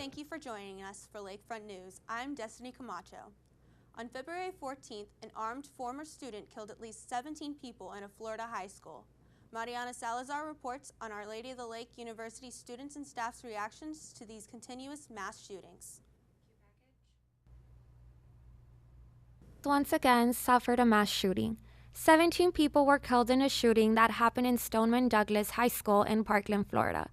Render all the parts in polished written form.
Thank you for joining us for Lakefront News. I'm Destiny Camacho. On February 14th, an armed former student killed at least 17 people in a Florida high school. Mariana Salazar reports on Our Lady of the Lake University students and staff's reactions to these continuous mass shootings. Once again suffered a mass shooting. 17 people were killed in a shooting that happened in Stoneman Douglas High School in Parkland, Florida.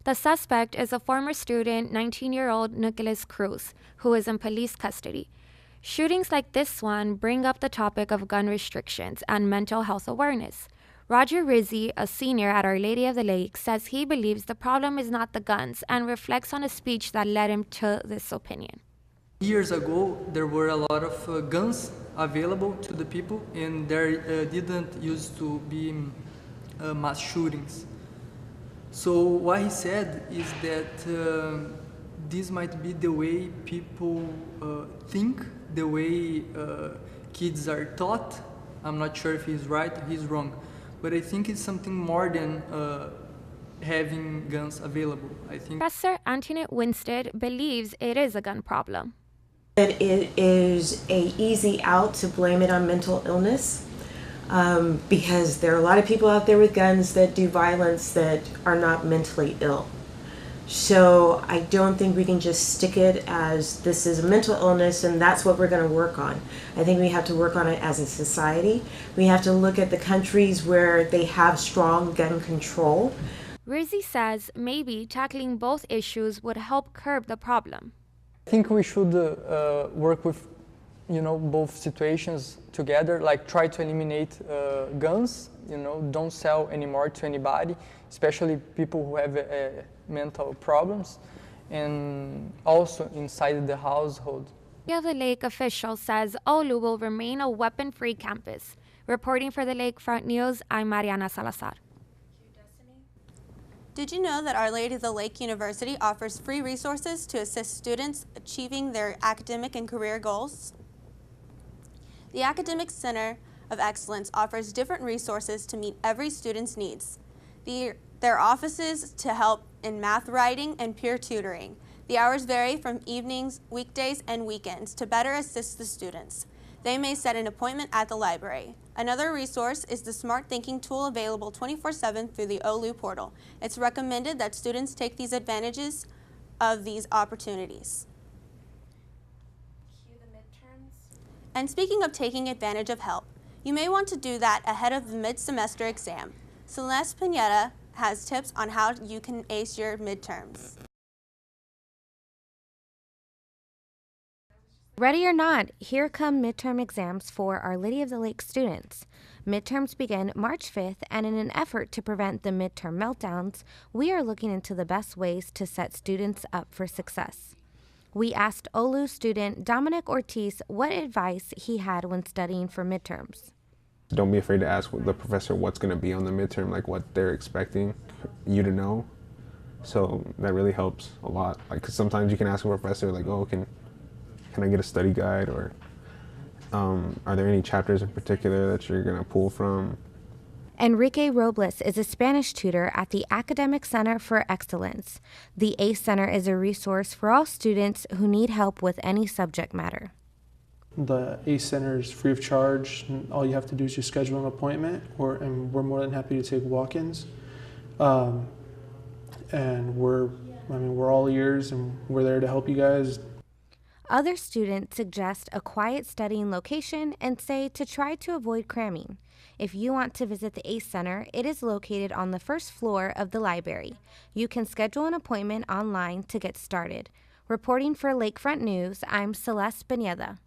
The suspect is a former student, 19-year-old Nicholas Cruz, who is in police custody. Shootings like this one bring up the topic of gun restrictions and mental health awareness. Roger Rizzi, a senior at Our Lady of the Lake, says he believes the problem is not the guns and reflects on a speech that led him to this opinion. Years ago, there were a lot of guns available to the people, and there didn't used to be mass shootings. So what he said is that this might be the way people think, the way kids are taught. I'm not sure if he's right or he's wrong, but I think it's something more than having guns available. I think Professor Antoinette Winstead believes it is a gun problem. That it is an easy out to blame it on mental illness. Because there are a lot of people out there with guns that do violence that are not mentally ill. So I don't think we can just stick it as this is a mental illness and that's what we're going to work on. I think we have to work on it as a society. We have to look at the countries where they have strong gun control. Rizzi says maybe tackling both issues would help curb the problem. I think we should work with both situations together, like try to eliminate guns, don't sell anymore to anybody, especially people who have mental problems, and also inside the household. The Lake official says OLLU will remain a weapon-free campus. Reporting for the Lakefront News, I'm Mariana Salazar. Did you know that Our Lady of the Lake University offers free resources to assist students achieving their academic and career goals? The Academic Center of Excellence offers different resources to meet every student's needs. There are offices to help in math writing and peer tutoring. The hours vary from evenings, weekdays, and weekends to better assist the students. They may set an appointment at the library. Another resource is the Smart Thinking tool available 24/7 through the OLLU portal. It's recommended that students take these advantages of these opportunities. And speaking of taking advantage of help, you may want to do that ahead of the mid-semester exam. Celeste Pineda has tips on how you can ace your midterms. Ready or not, here come midterm exams for Our Lady of the Lake students. Midterms begin March 5th, and in an effort to prevent the midterm meltdowns, we are looking into the best ways to set students up for success. We asked OLLU student Dominic Ortiz what advice he had when studying for midterms. Don't be afraid to ask the professor what's going to be on the midterm, like what they're expecting you to know. So that really helps a lot. Like, 'cause sometimes you can ask a professor, like, oh, can I get a study guide, or are there any chapters in particular that you're going to pull from? Enrique Robles is a Spanish tutor at the Academic Center for Excellence. The ACE Center is a resource for all students who need help with any subject matter. The ACE Center is free of charge. All you have to do is just schedule an appointment, and we're more than happy to take walk-ins. And we're all ears, and we're there to help you guys. Other students suggest a quiet studying location and say to try to avoid cramming. If you want to visit the ACE Center, it is located on the first floor of the library. You can schedule an appointment online to get started. Reporting for Lakefront News, I'm Celeste Pineda.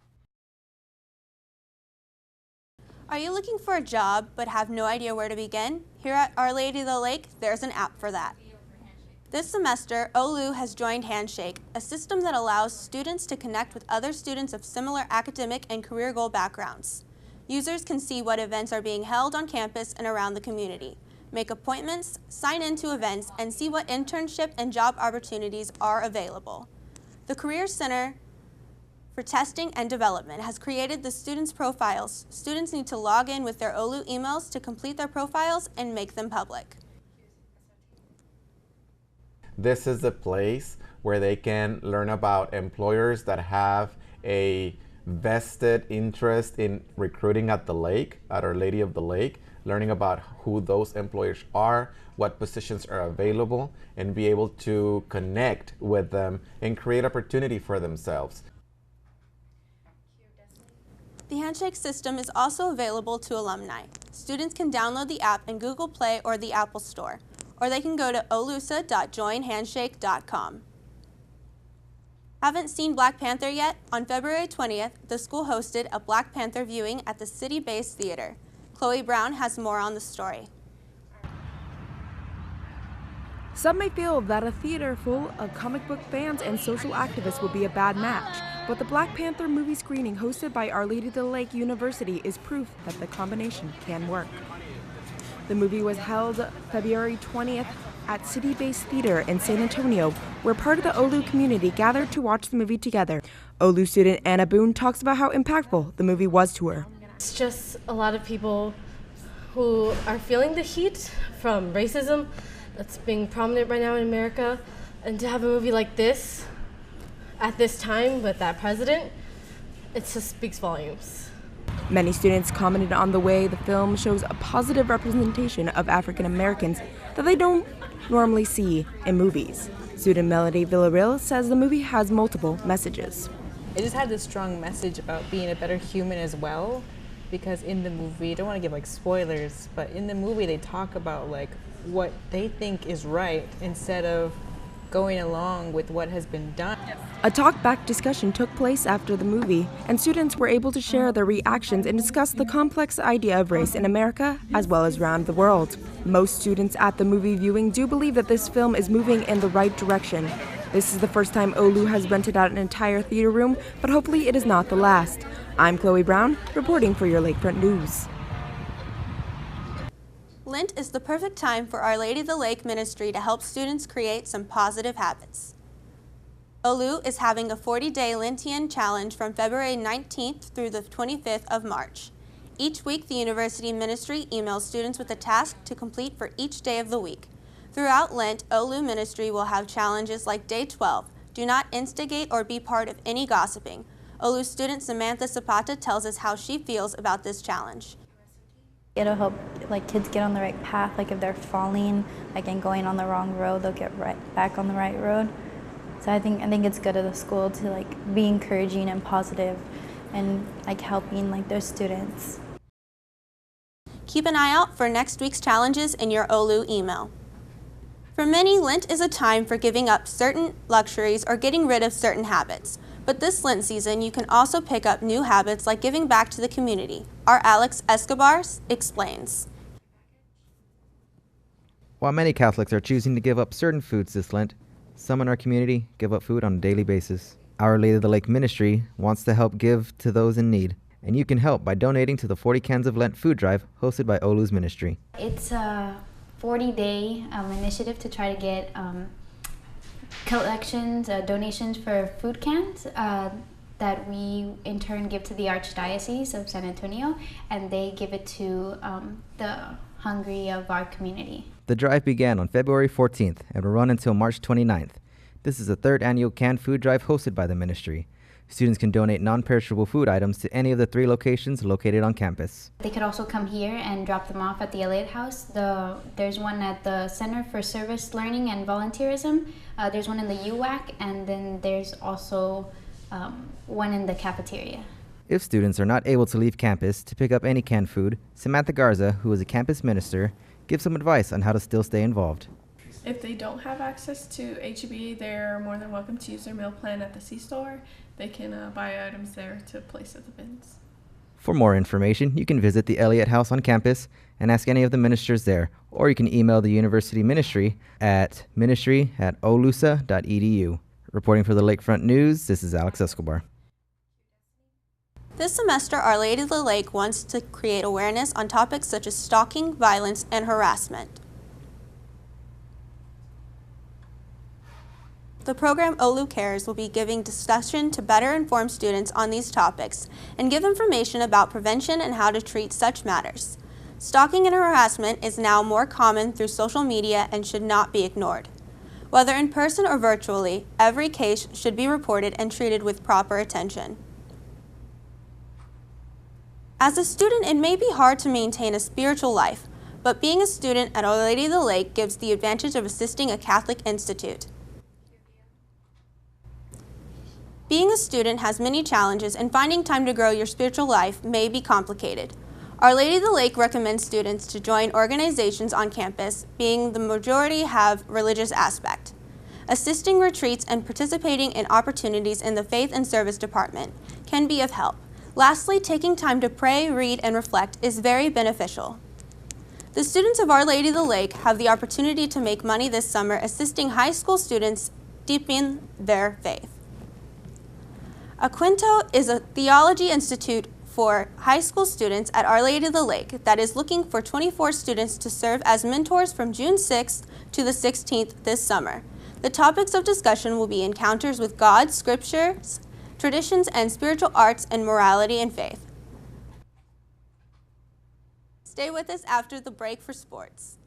Are you looking for a job but have no idea where to begin? Here at Our Lady of the Lake, there's an app for that. This semester, OLLU has joined Handshake, a system that allows students to connect with other students of similar academic and career goal backgrounds. Users can see what events are being held on campus and around the community, make appointments, sign into events, and see what internship and job opportunities are available. The Career Center for Testing and Development has created the students' profiles. Students need to log in with their OLLU emails to complete their profiles and make them public. this is a place where they can learn about employers that have a vested interest in recruiting at the lake, at Our Lady of the Lake, learning about who those employers are, what positions are available, and be able to connect with them and create opportunity for themselves. The Handshake system is also available to alumni. Students can download the app in Google Play or the Apple Store, or they can go to ollusa.joinhandshake.com. Haven't seen Black Panther yet? On February 20th, the school hosted a Black Panther viewing at the city-based theater. Chloe Brown has more on the story. Some may feel that a theater full of comic book fans and social activists would be a bad match, but the Black Panther movie screening hosted by Our Lady of the Lake University is proof that the combination can work. The movie was held February 20th at City-Based Theater in San Antonio, where part of the OLLU community gathered to watch the movie together. OLLU student Anna Boone talks about how impactful the movie was to her. It's just a lot of people who are feeling the heat from racism that's being prominent right now in America, and to have a movie like this at this time with that president, it just speaks volumes. Many students commented on the way the film shows a positive representation of African Americans that they don't normally see in movies. Student Melody Villarreal says the movie has multiple messages. It just had this strong message about being a better human as well, because in the movie, I don't want to give like spoilers, but in the movie they talk about like what they think is right instead of going along with what has been done. A talk-back discussion took place after the movie, and students were able to share their reactions and discuss the complex idea of race in America as well as around the world. Most students at the movie viewing do believe that this film is moving in the right direction. This is the first time OLLU has rented out an entire theater room, but hopefully it is not the last. I'm Chloe Brown, reporting for your Lakefront News. Lent is the perfect time for Our Lady of the Lake Ministry to help students create some positive habits. OLLU is having a 40-day Lenten challenge from February 19th through the 25th of March. Each week, the university ministry emails students with a task to complete for each day of the week. Throughout Lent, OLLU ministry will have challenges like Day 12, do not instigate or be part of any gossiping. OLLU student Samantha Zapata tells us how she feels about this challenge. It'll help like kids get on the right path. Like if they're falling, like and going on the wrong road, they'll get right back on the right road. So I think it's good of the school to like be encouraging and positive, and like helping like their students. Keep an eye out for next week's challenges in your OLLU email. For many, Lent is a time for giving up certain luxuries or getting rid of certain habits. But this Lent season, you can also pick up new habits like giving back to the community. Our Alex Escobar explains. While many Catholics are choosing to give up certain foods this Lent, some in our community give up food on a daily basis. Our Lady of the Lake Ministry wants to help give to those in need, and you can help by donating to the 40 Cans of Lent food drive hosted by OLLU's ministry. It's a 40-day initiative to try to get collections, donations for food cans that we in turn give to the Archdiocese of San Antonio, and they give it to the hungry of our community. The drive began on February 14th and will run until March 29th. This is the third annual canned food drive hosted by the ministry. Students can donate non-perishable food items to any of the 3 locations located on campus. They could also come here and drop them off at the Elliott House. There's one at the Center for Service Learning and Volunteerism. There's one in the UWAC, and then there's also one in the cafeteria. If students are not able to leave campus to pick up any canned food, Samantha Garza, who is a campus minister, gives some advice on how to still stay involved. If they don't have access to HEB, they're more than welcome to use their meal plan at the C-store. They can buy items there to place at the bins. For more information, you can visit the Elliott House on campus and ask any of the ministers there, or you can email the university ministry at ministry@ollusa.edu. Reporting for the Lakefront News, this is Alex Escobar. This semester, Our Lady of the Lake wants to create awareness on topics such as stalking, violence, and harassment. The program OLLU Cares will be giving discussion to better inform students on these topics and give information about prevention and how to treat such matters. Stalking and harassment is now more common through social media and should not be ignored. Whether in person or virtually, every case should be reported and treated with proper attention. As a student, it may be hard to maintain a spiritual life, but being a student at Our Lady of the Lake gives the advantage of assisting a Catholic institute. Being a student has many challenges, and finding time to grow your spiritual life may be complicated. Our Lady of the Lake recommends students to join organizations on campus, being the majority have religious aspect. Assisting retreats and participating in opportunities in the Faith and Service Department can be of help. Lastly, taking time to pray, read, and reflect is very beneficial. The students of Our Lady of the Lake have the opportunity to make money this summer assisting high school students deepen their faith. KWinto is a theology institute for high school students at Our Lady of the Lake that is looking for 24 students to serve as mentors from June 6th to the 16th this summer. The topics of discussion will be encounters with God, scriptures, traditions, and spiritual arts, and morality and faith. Stay with us after the break for sports.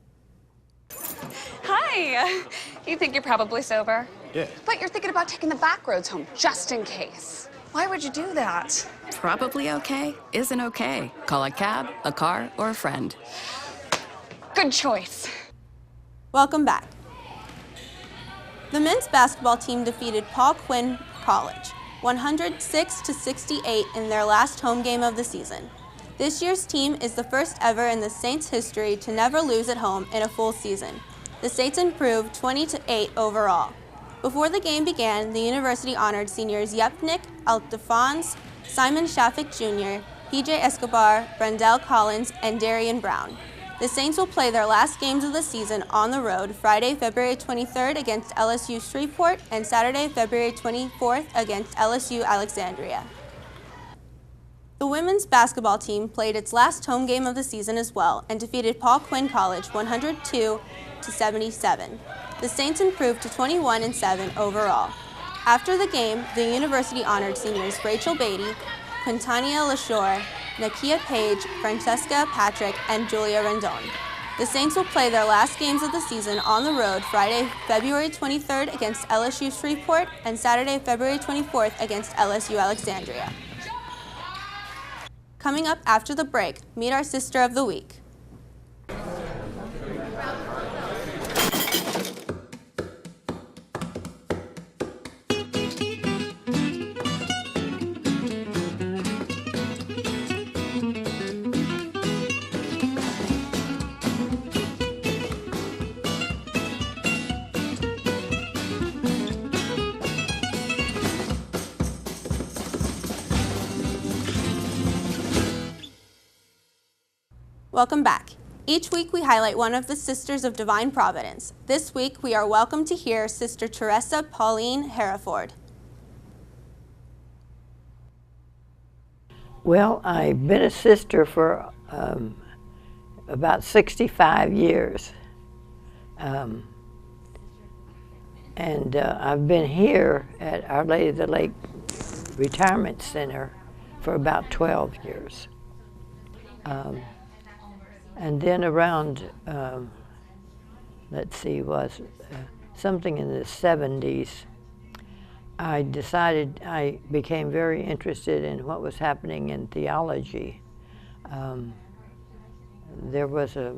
Hi! You think you're probably sober? Yeah. But you're thinking about taking the back roads home, just in case. Why would you do that? Probably okay isn't okay. Call a cab, a car, or a friend. Good choice. Welcome back. The men's basketball team defeated Paul Quinn College 106-68 in their last home game of the season. This year's team is the first ever in the Saints' history to never lose at home in a full season. The Saints improved 20-8 overall. Before the game began, the university honored seniors Yepnik Altafons, Simon Shafik Jr., PJ Escobar, Brendel Collins, and Darian Brown. The Saints will play their last games of the season on the road Friday, February 23rd against LSU Shreveport and Saturday, February 24th against LSU Alexandria. The women's basketball team played its last home game of the season as well and defeated Paul Quinn College 102-77. The Saints improved to 21-7 overall. After the game, the university honored seniors Rachel Beatty, Quintania LaShore, Nakia Page, Francesca Patrick, and Julia Rendon. The Saints will play their last games of the season on the road Friday, February 23rd against LSU Shreveport and Saturday, February 24th against LSU Alexandria. Coming up after the break, meet our Sister of the Week. Welcome back. Each week we highlight one of the Sisters of Divine Providence. This week we are welcome to hear Sister Teresa Pauline Hereford. Well, I've been a sister for about 65 years. And I've been here at Our Lady of the Lake Retirement Center for about 12 years. And then around, something in the 70s, I decided I became very interested in what was happening in theology. There was a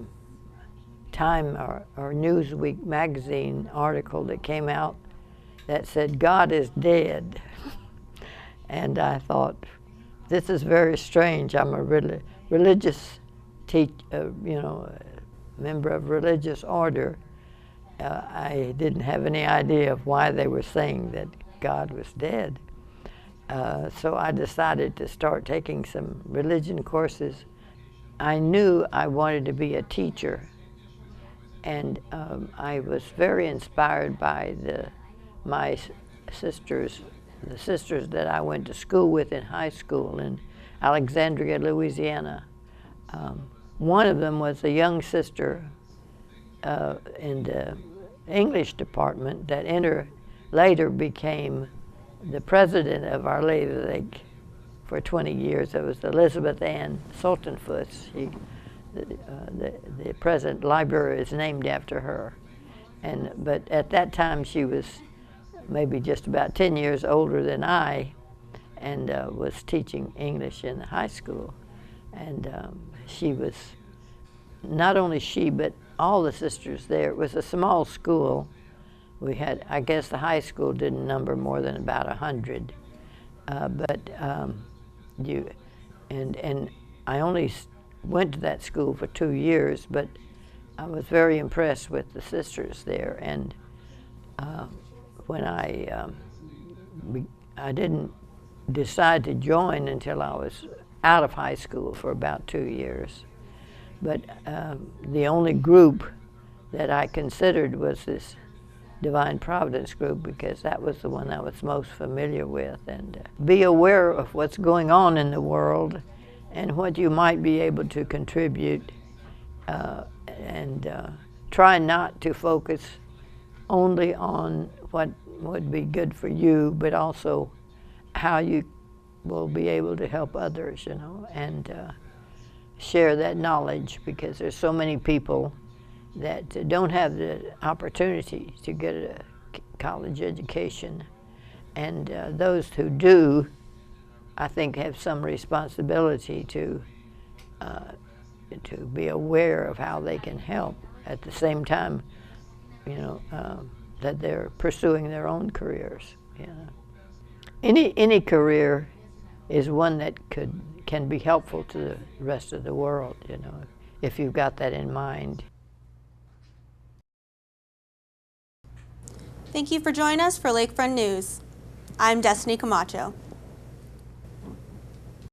Time or Newsweek magazine article that came out that said, "God is dead." And I thought, this is very strange. I'm a religious member of religious order. I didn't have any idea of why they were saying that God was dead. So I decided to start taking some religion courses. I knew I wanted to be a teacher, and I was very inspired by my sisters, the sisters that I went to school with in high school in Alexandria, Louisiana. One of them was a young sister in the English department that later became the president of Our Lady of the Lake for 20 years. It was Elizabeth Ann Sultanfuss. The present library is named after her. But at that time she was maybe just about 10 years older than I, and was teaching English in the high school. And she was, not only she, but all the sisters there. It was a small school. We had, I guess the high school didn't number more than about 100. And I only went to that school for 2 years, but I was very impressed with the sisters there. And when I didn't decide to join until I was out of high school for about 2 years. But the only group that I considered was this Divine Providence group, because that was the one I was most familiar with. And be aware of what's going on in the world and what you might be able to contribute, and try not to focus only on what would be good for you, but also how you will be able to help others, you know, and share that knowledge, because there's so many people that don't have the opportunity to get a college education. And those who do, I think, have some responsibility to be aware of how they can help at the same time, you know, that they're pursuing their own careers. You know, any career is one that can be helpful to the rest of the world, you know, if you've got that in mind. Thank you for joining us for Lakefront News. I'm Destiny Camacho.